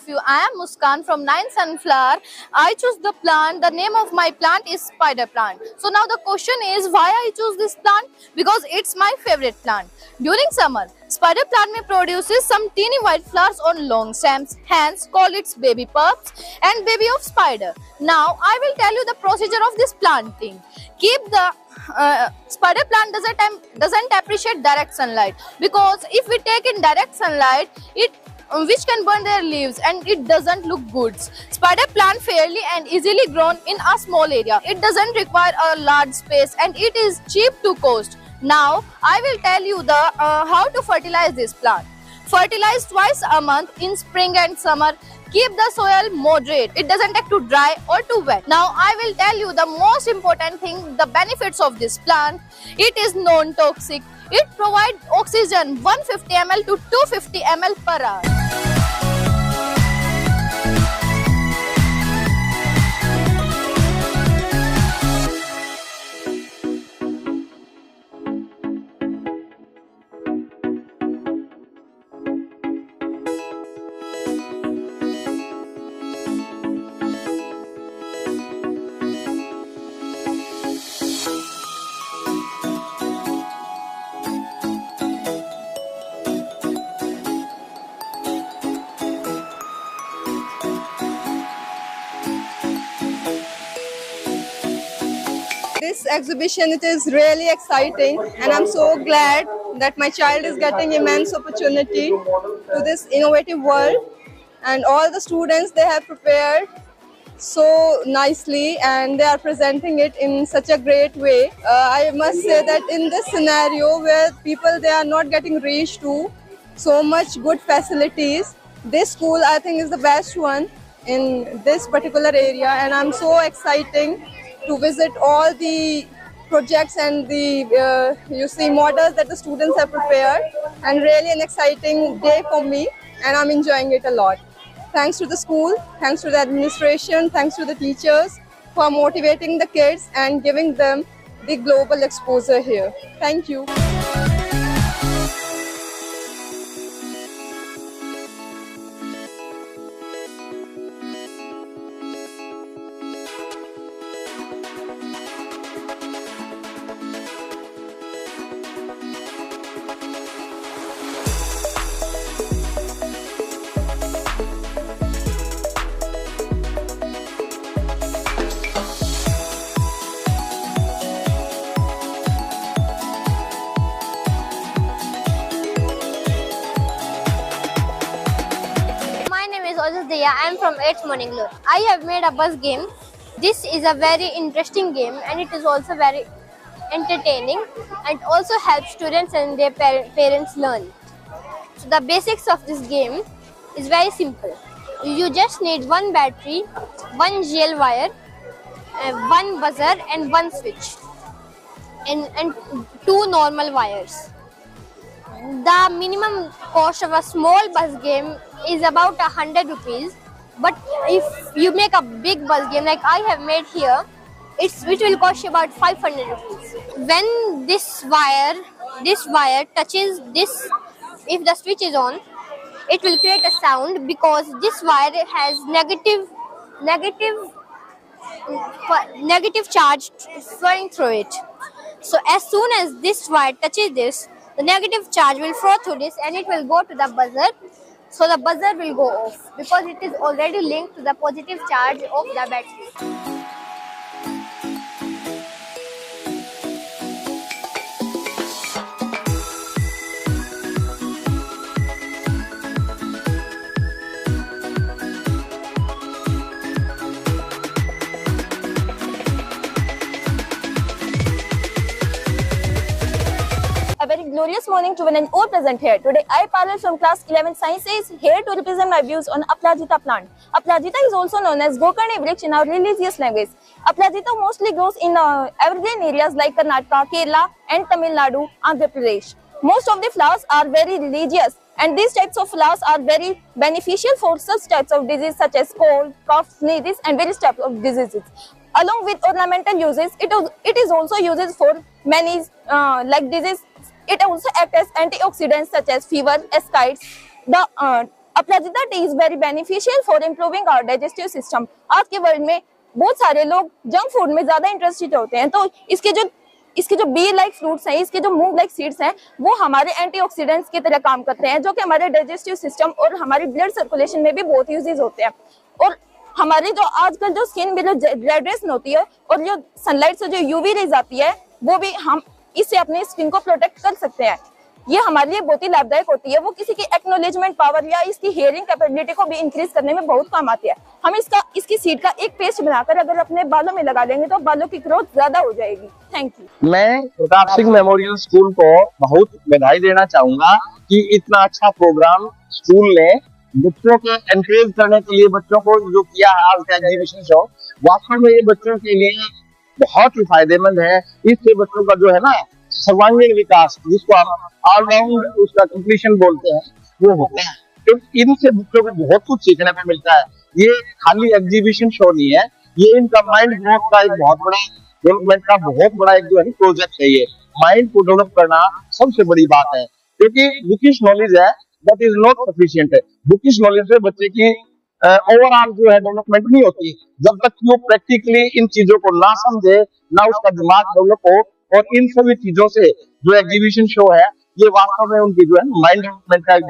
of you. I am Muskan from 9 Sunflower. I choose the plant. The name of my plant is spider plant. So now the question is why I choose this plant? Because it's my favorite plant. During summer, spider plant may produces some teeny white flowers on long stems, hence call its baby pups and baby of spider. Now I will tell you the procedure of this planting. Keep the spider plant doesn't appreciate direct sunlight, because if we take in direct sunlight, it which can burn their leaves and it doesn't look good. Spider plant fairly and easily grown in a small area. It doesn't require a large space and it is cheap to cost. Now I will tell you the how to fertilize this plant. Fertilize twice a month in spring and summer. Keep the soil moderate. It doesn't take too dry or too wet. Now I will tell you the most important thing, the benefits of this plant. It is non-toxic. It provides oxygen 150 ml to 250 ml per hour. This exhibition, it is really exciting, and I'm so glad that my child is getting immense opportunity to this innovative world, and all the students, they have prepared so nicely and they are presenting it in such a great way. I must say that in this scenario where people, they are not getting reached to so much good facilities, this school I think is the best one in this particular area, and I'm so excited to visit all the projects and the you see models that the students have prepared, and really an exciting day for me, and I'm enjoying it a lot. Thanks to the school, thanks to the administration, thanks to the teachers for motivating the kids and giving them the global exposure here. Thank you. I am from 8th Morning Glory. I have made a buzz game. This is a very interesting game and it is also very entertaining and also helps students and their parents learn. So the basics of this game is very simple. You just need one battery, one gel wire, one buzzer and one switch and two normal wires. The minimum cost of a small buzz game is about 100 rupees, but if you make a big buzz game like I have made here, it will cost you about 500 rupees. When this wire touches this, if the switch is on, it will create a sound because this wire has negative charge flowing through it. So as soon as this wire touches this, the negative charge will flow through this and it will go to the buzzer. So the buzzer will go off because it is already linked to the positive charge of the battery. A very glorious morning to one and all present here. Today I, Parallel from class 11 Science, is here to represent my views on Aparajita plant. Aparajita is also known as Gokarni Vriksha in our religious language. Aparajita mostly grows in evergreen areas like Karnataka, Kerala and Tamil Nadu, Andhra Pradesh. Most of the flowers are very religious and these types of flowers are very beneficial for such types of diseases such as cold, cough, sneezes and various types of diseases. Along with ornamental uses, it is also used for many like diseases. It also acts as antioxidants such as fever, ascites. The Aparajita tea is very beneficial for improving our digestive system. आज के world में बहुत सारे लोग junk food में ज्यादा interested होते हैं, तो इसके जो बी लाइक फ्रूट्स हैं, इसके जो मूंग लाइक सीड्स हैं, वो हमारे एंटीऑक्सीडेंट्स की तरह काम करते हैं, जो कि हमारे डाइजेस्टिव सिस्टम और हमारी ब्लड सर्कुलेशन में भी बहुत यूजेस होते हैं। और हमारी जो आजकल जो स्किन में जो रेडिएशन होती है और जो सनलाइट से जो यूवी रेज आती है, वो भी हम इससे अपनी स्किन को प्रोटेक्ट कर सकते हैं। ये हमारे लिए बहुत ही लाभदायक होती है। वो किसी की एक्नोलेजमेंट पावर या इसकी हेयरिंग कैपेबिलिटी को भी इंक्रीज करने में बहुत काम आती है। हम इसकी सीड का एक पेस्ट बनाकर अगर अपने बालों में लगा लेंगे तो बालों की ग्रोथ ज्यादा हो जाएगी। Thank you. मैं प्रताप सिंह मेमोरियल स्कूल को बहुत बधाई देना चाहूंगा कि इतना अच्छा प्रोग्राम स्कूल ने बच्चों को एनकरेज करने के लिए बच्चों को जो किया है आज का एग्जीबिशन शो, वास्तव में ये बच्चों के लिए बहुत ही फायदेमंद है। इससे बच्चों का जो है ना सर्वांगीण विकास, जिसको हम ऑलराउंड उसका कंप्लीशन बोलते हैं, वो होता है। क्योंकि इनसे बच्चों को बहुत कुछ सीखने को मिलता है। ये खाली एग्जीबिशन शो नहीं है, ये इनका माइंड ग्रोथ का एक बहुत बड़ा डेवलपमेंट का बहुत बड़ा एक जो है प्रोजेक्ट है। ये माइंड को डेवलप करना सबसे बड़ी बात है, क्योंकि बुकिश नॉलेज है दैट इज नॉट सफिशिएंट है। बुकिश नॉलेज से बच्चे की ओवरऑल जो है डेवलपमेंट नहीं होती जब तक वो प्रैक्टिकली इन चीजों को ना समझे, ना उसका दिमाग डेवलप हो। और इन सभी चीजों से जो एग्जीबिशन शो है, ये वास्तव में उनकी जो है माइंड डेवलपमेंट का एक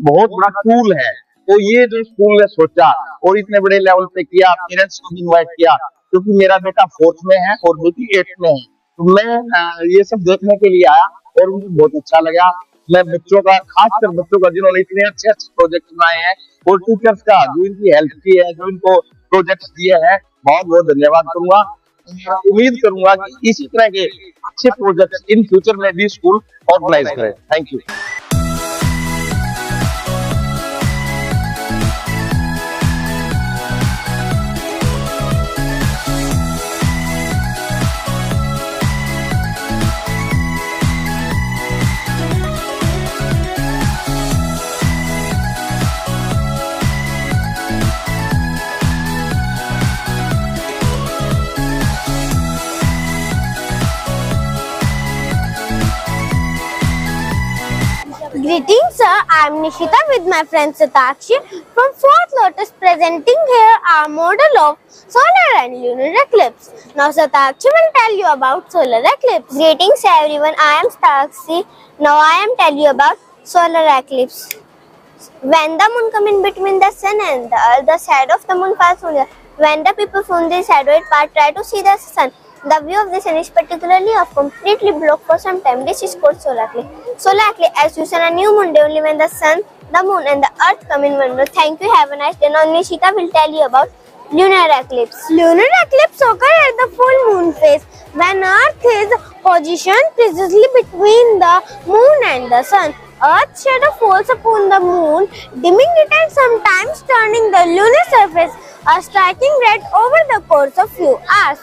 बहुत बड़ा टूल है। तो ये जो स्कूल ने सोचा और इतने बड़े लेवल पे किया, पेरेंट्स को भी इन्वाइट किया, क्योंकि मेरा बेटा 4th में है और बेटी 8th में है, तो मैं ये सब देखने के लिए आया और मुझे बहुत अच्छा लगा। मैं बच्चों का, खासकर बच्चों का जिन्होंने इतने अच्छे अच्छे प्रोजेक्ट बनाए हैं, और टीचर्स का जो इनकी हेल्प की है, जो इनको प्रोजेक्ट्स दिए हैं, बहुत बहुत धन्यवाद करूंगा। उम्मीद करूंगा कि इसी तरह के अच्छे प्रोजेक्ट्स इन फ्यूचर में भी स्कूल ऑर्गेनाइज करें। Thank you. Greetings sir, I am Nishita with my friend Satakshi from 4th Lotus, presenting here our model of solar and lunar eclipse. Now Satakshi will tell you about solar eclipse. Greetings everyone, I am Satakshi. Now I am tell you about solar eclipse. When the moon come in between the sun and the earth, the shadow of the moon falls on the earth. When the people from the shadowed part try to see the sun, the view of the sun is particularly or completely blocked for some time. This is called solar eclipse. Solar eclipse as you see a new moon day only when the sun, the moon and the earth come in one row. Thank you. Have a nice day. Now Nishita will tell you about lunar eclipse. Lunar eclipse occurs at the full moon phase when earth is positioned precisely between the moon and the sun. Earth's shadow falls upon the moon, dimming it and sometimes turning the lunar surface a striking red over the course of few hours.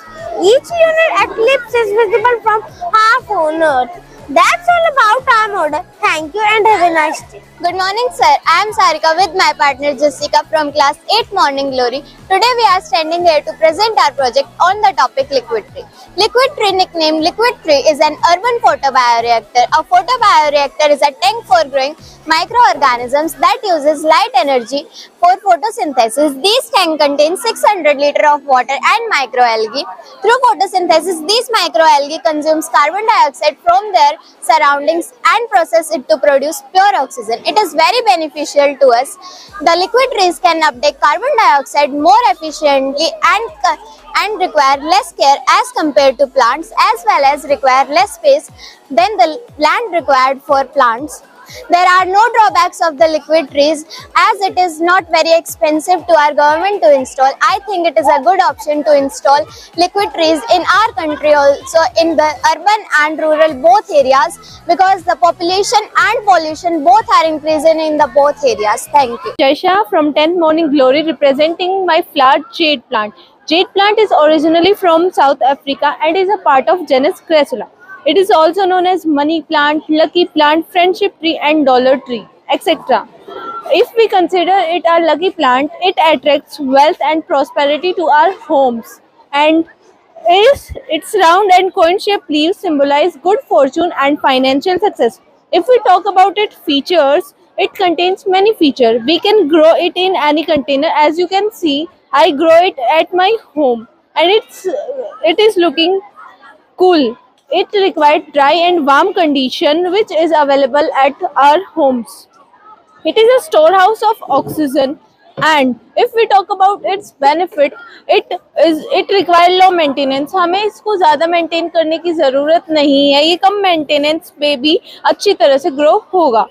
Each lunar eclipse is visible from half on Earth. That's all about our model. Thank you and have a nice day. Good morning, sir. I am Sarika with my partner Jessica from class 8 Morning Glory. Today we are standing here to present our project on the topic Liquid Tree. Liquid Tree, nicknamed Liquid Tree, is an urban photobioreactor. A photobioreactor is a tank for growing microorganisms that uses light energy for photosynthesis. These tanks contain 600 liters of water and microalgae. Through photosynthesis, these microalgae consumes carbon dioxide from their surroundings and process it to produce pure oxygen. It is very beneficial to us. The liquid trees can uptake carbon dioxide more efficiently and require less care as compared to plants, as well as require less space than the land required for plants. There are no drawbacks of the liquid trees as it is not very expensive to our government to install. I think it is a good option to install liquid trees in our country also, in the urban and rural both areas, because the population and pollution both are increasing in the both areas. Thank you. Jaisha from 10th Morning Glory, representing my flowered jade plant. Jade plant is originally from South Africa and is a part of genus Crassula. It is also known as money plant, lucky plant, friendship tree and dollar tree, etc. If we consider it our lucky plant, it attracts wealth and prosperity to our homes, and its round and coin-shaped leaves symbolize good fortune and financial success. If we talk about its features, It contains many features. We can grow it in any container. As you can see, I grow it at my home, and it is looking cool. It requires dry and warm condition which is available at our homes. It is a storehouse of oxygen, and if we talk about its benefit, it require low maintenance. हमें इसको ज़्यादा maintain करने की ज़रूरत नहीं है, ये कम maintenance पे भी अच्छी तरह से ग्रो होगा.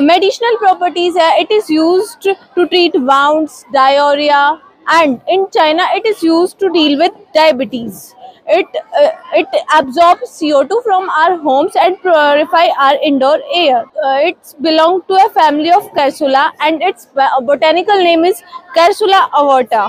Medicinal properties है, it is used to treat wounds, diarrhea, and in China it is used to deal with diabetes. It absorbs CO2 from our homes and purify our indoor air. It belongs to a family of Carsula, and its botanical name is Carsula aorta.